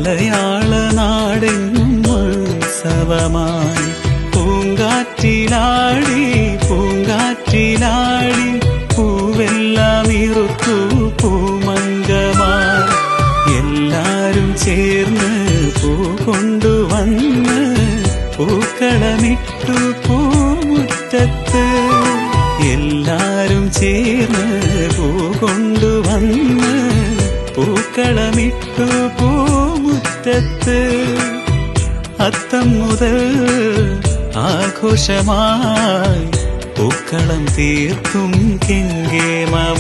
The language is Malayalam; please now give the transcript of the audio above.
മലയാള നാടെങ്ങും ഉത്സവമായി പൂങ്കാറ്റിലാടി പൂങ്കാറ്റിലാടി പൂവെല്ലാം ഇറുത്തു പൂമംഗമായി എല്ലാരും ചേർന്ന് പൂ കൊണ്ടുവന്ന് പൂക്കളമിട്ടു പൂമുറ്റത്ത് എല്ലാരും ചേർന്ന് പൂ കൊണ്ടുവന്ന് പൂക്കളമിട്ടു പൂമുറ്റത്ത് അത്തം മുതൽ ആഘോഷമായി പൂക്കളം തീർക്കും കെങ്കേമമായി